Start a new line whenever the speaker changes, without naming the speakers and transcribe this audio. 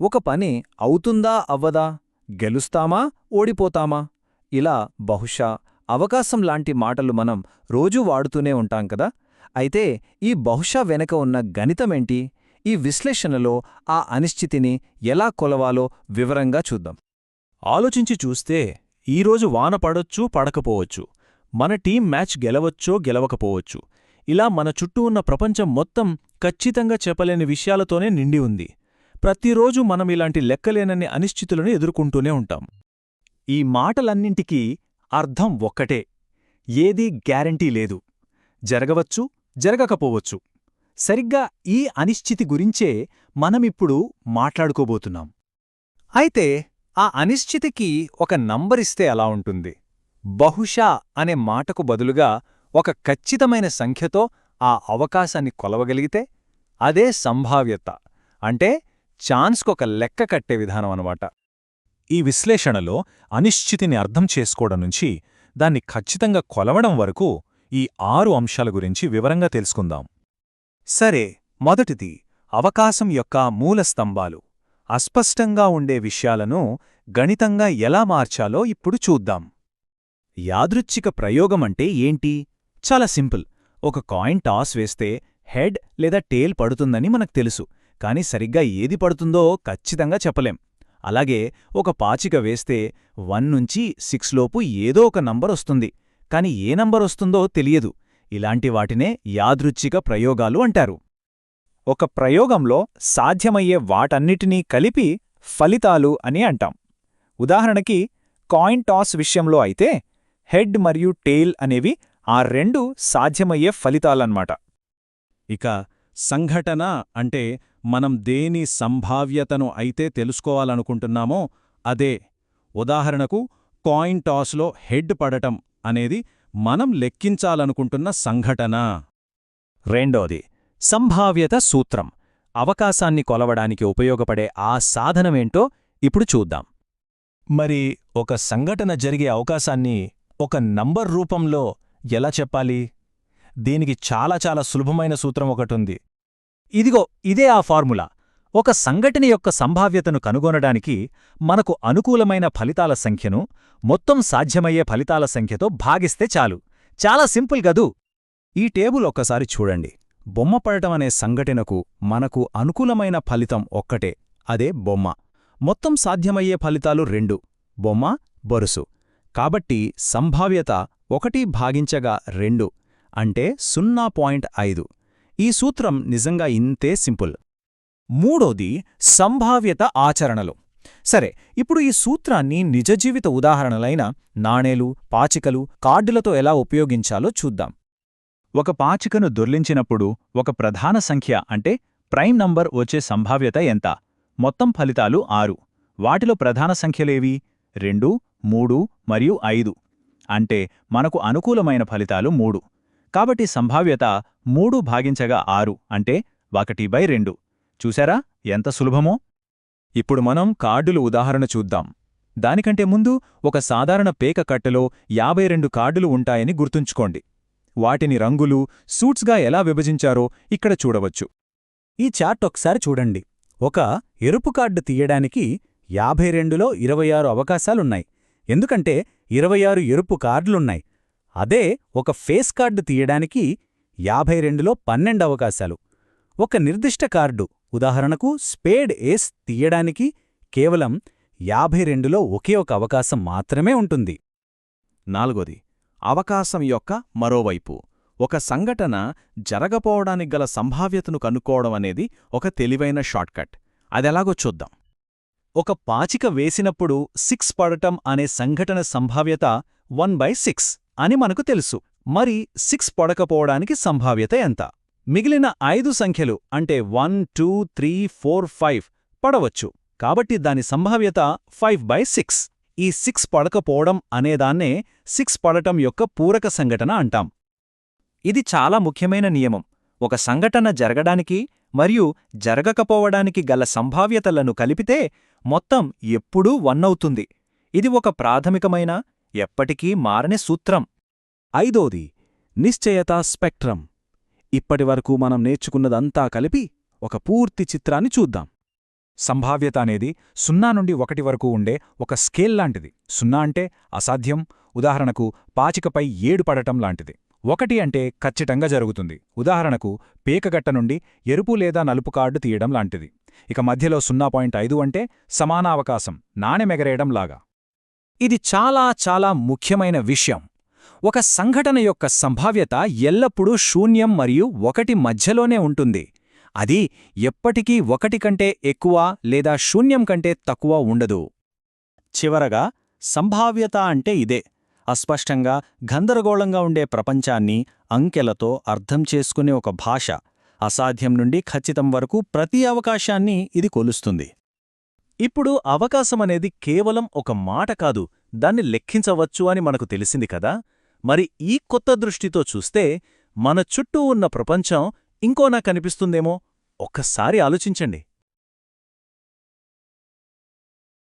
ఒక పని అవుతుందా అవ్వదా, గెలుస్తామా ఓడిపోతామా, ఇలా బహుశా అవకాశం లాంటి మాటలు మనం రోజూ వాడుతూనే ఉంటాం కదా. అయితే ఈ బహుశా వెనక ఉన్న గణితమేంటి, ఈ విశ్లేషణలో ఆ అనిశ్చితిని ఎలా కొలవాలో వివరంగా చూద్దాం.
ఆలోచించి చూస్తే ఈరోజు వాన పడొచ్చు పడకపోవచ్చు, మన టీం మ్యాచ్ గెలవచ్చో గెలవకపోవచ్చు. ఇలా మన చుట్టూ ఉన్న ప్రపంచం మొత్తం ఖచ్చితంగా చెప్పలేని విషయాలతోనే నిండి ఉంది. ప్రతిరోజు మనం ఇలాంటి లెక్కలేనన్ని అనిశ్చితులను ఎదుర్కొంటూనే ఉంటాం.
ఈ మాటలన్నింటికీ అర్థం ఒక్కటే: ఏదీ గ్యారంటీ లేదు, జరగవచ్చు జరగకపోవచ్చు. సరిగ్గా ఈ అనిశ్చితి గురించే మనమిప్పుడు మాట్లాడుకోబోతున్నాం. అయితే ఆ అనిశ్చితికి ఒక నంబరిస్తే ఎలా ఉంటుంది? బహుశా అనే మాటకు బదులుగా ఒక ఖచ్చితమైన సంఖ్యతో ఆ అవకాశాన్ని కొలవగలిగితే అదే సంభావ్యత, అంటే ఛాన్స్కొక లెక్క కట్టే విధానం అన్నమాట.
ఈ విశ్లేషణలో అనిశ్చితిని అర్థం చేసుకోవడం నుంచి దాన్ని ఖచ్చితంగా కొలవడం వరకు ఈ 6 అంశాల గురించి వివరంగా తెలుసుకుందాం.
సరే, మొదటిది అవకాశం యొక్క మూల స్తంభాలు. అస్పష్టంగా ఉండే విషయాలను గణితంగా ఎలా మార్చాలో ఇప్పుడు చూద్దాం. యాదృచ్ఛిక ప్రయోగమంటే ఏంటి? చాలా సింపుల్. ఒక కాయిన్ టాస్ వేస్తే హెడ్ లేదా టేల్ పడుతుందని మనకు తెలుసు, కాని సరిగ్గా ఏది పడుతుందో ఖచ్చితంగా చెప్పలేం. అలాగే ఒక పాచిక వేస్తే 1 నుంచి 6 లోపు ఏదో ఒక నంబరొస్తుంది, కాని ఏ నంబరొస్తుందో తెలియదు. ఇలాంటి వాటినే యాదృచ్ఛిక ప్రయోగాలు అంటారు. ఒక ప్రయోగంలో సాధ్యమయ్యే వాటన్నిటినీ కలిపి ఫలితాలు అని అంటాం. ఉదాహరణకి కాయిన్ టాస్ విషయంలో అయితే హెడ్ మరియు టేల్ అనేవి ఆ 2 సాధ్యమయ్యే ఫలితాలన్నమాట.
ఇక సంఘటన అంటే మనం దేని సంభావ్యతను అయితే తెలుసుకోవాలనుకుంటున్నామో అదే. ఉదాహరణకు కాయిన్ టాస్లో హెడ్ పడటం అనేది మనం లెక్కించాలనుకుంటున్న సంఘటన.
రెండోది సంభావ్యత సూత్రం. అవకాశాన్ని కొలవడానికి ఉపయోగపడే ఆ సాధనమేంటో ఇప్పుడు చూద్దాం.
మరి ఒక సంఘటన జరిగే అవకాశాన్ని ఒక నంబర్ రూపంలో ఎలా చెప్పాలి? దీనికి చాలా చాలా సులభమైన సూత్రం ఒకటుంది.
ఇదిగో ఇదే ఆ ఫార్ములా. ఒక సంఘటన యొక్క సంభావ్యతను కనుగొనడానికి మనకు అనుకూలమైన ఫలితాల సంఖ్యను మొత్తం సాధ్యమయ్యే ఫలితాల సంఖ్యతో భాగిస్తే చాలు. చాలా సింపుల్ గదూ.
ఈ టేబుల్ ఒక్కసారి చూడండి. బొమ్మ పడటం అనే సంఘటనకు మనకు అనుకూలమైన ఫలితం ఒక్కటే, అదే బొమ్మ. మొత్తం సాధ్యమయ్యే ఫలితాలు 2, బొమ్మ, బొరుసు. కాబట్టి సంభావ్యత 1/2 అంటే 0.5. ఈ సూత్రం నిజంగా ఇంతే సింపుల్. మూడోది సంభావ్యత ఆచరణలు. సరే, ఇప్పుడు ఈ సూత్రాన్ని నిజజీవిత ఉదాహరణలైన నాణేలు, పాచికలు, కార్డులతో ఎలా ఉపయోగించాలో చూద్దాం.
ఒక పాచికను దొర్లించినప్పుడు ఒక ప్రధాన సంఖ్య అంటే ప్రైమ్ నంబర్ వచ్చే సంభావ్యత ఎంత? మొత్తం ఫలితాలు 6. వాటిలో ప్రధాన సంఖ్యలేవి? 2, 3 మరియు 5. అంటే మనకు అనుకూలమైన ఫలితాలు 3. కాబట్టి సంభావ్యత 3/6 అంటే 1/2. చూశారా ఎంత సులభమో?
ఇప్పుడు మనం కార్డులు ఉదాహరణ చూద్దాం. దానికంటే ముందు ఒక సాధారణ పేక కట్టెలో 52 కార్డులు ఉంటాయని గుర్తుంచుకోండి. వాటిని రంగులు, సూట్స్గా ఎలా విభజించారో ఇక్కడ చూడవచ్చు.
ఈ చార్ట్ ఒకసారి చూడండి. ఒక ఎరుపు కార్డు తీయడానికి 52లో 26 అవకాశాలున్నాయి, ఎందుకంటే 26 ఎరుపు కార్డులున్నాయి. అదే ఒక ఫేస్ కార్డు తీయడానికి 52లో 12 అవకాశాలు. ఒక నిర్దిష్ట కార్డు, ఉదాహరణకు స్పేడ్ ఏస్ తీయడానికి కేవలం 52లో ఒకే ఒక అవకాశం మాత్రమే ఉంటుంది.
నాలుగోది అవకాశం యొక్క మరోవైపు. ఒక సంఘటన జరగపోవడానికి గల సంభావ్యతను కనుక్కోవడం అనేది ఒక తెలివైన షార్ట్కట్. అదెలాగో చూద్దాం.
ఒక పాచిక వేసినప్పుడు 6 పడటం అనే సంఘటన సంభావ్యత 1/6 అని మనకు తెలుసు. మరి 6 పడకపోవడానికి సంభావ్యత ఎంత? మిగిలిన 5 సంఖ్యలు అంటే 1, 2, 3, 4, 5 పడవచ్చు. కాబట్టి దాని సంభావ్యత 5/6. ఈ 6 పడకపోవడం అనేదాన్నే 6 పడటం యొక్క పూరక సంఘటన అంటాం. ఇది చాలా ముఖ్యమైన నియమం. ఒక సంఘటన జరగడానికి మరియు జరగకపోవడానికి గల సంభావ్యతలను కలిపితే మొత్తం ఎప్పుడూ 1 అవుతుంది. ఇది ఒక ప్రాథమికమైన, ఎప్పటికీ మారని సూత్రం.
ఐదోది నిశ్చయతా స్పెక్ట్రం. ఇప్పటివరకు మనం నేర్చుకున్నదంతా కలిపి ఒక పూర్తి చిత్రాన్ని చూద్దాం.
సంభావ్యత అనేది 0 నుండి 1 వరకు ఉండే ఒక స్కేల్ లాంటిది. 0 అంటే అసాధ్యం, ఉదాహరణకు పాచికపై 7 పడటం లాంటిది. 1 అంటే ఖచ్చితంగా జరుగుతుంది, ఉదాహరణకు పేకగట్ట నుండి ఎరుపు లేదా నలుపు కార్డు తీయడం లాంటిది. ఇక మధ్యలో 0.5 అంటే సమాన అవకాశం, నాణెమెగరేయడం లాగా. ఇది చాలా చాలా ముఖ్యమైన విషయం. ఒక సంఘటన యొక్క సంభావ్యత ఎల్లప్పుడూ 0 మరియు 1 మధ్యలోనే ఉంటుంది. అది ఎప్పటికీ 1 కంటే ఎక్కువ లేదా 0 కంటే తక్కువ ఉండదు.
చివరగా సంభావ్యత అంటే ఇదే. అస్పష్టంగా, గందరగోళంగా ఉండే ప్రపంచాన్ని అంకెలతో అర్థం చేసుకునే ఒక భాష. అసాధ్యం నుండి ఖచ్చితం వరకు ప్రతి అవకాశాన్ని ఇది కొలుస్తుంది. ఇప్పుడు అవకాశమనేది కేవలం ఒక మాట కాదు, దాన్ని లెక్కించవచ్చు అని మనకు తెలిసింది కదా. మరి ఈ కొత్త దృష్టితో చూస్తే మన చుట్టూ ఉన్న ప్రపంచం ఇంకోలా కనిపిస్తుందేమో. ఒక్కసారి ఆలోచించండి.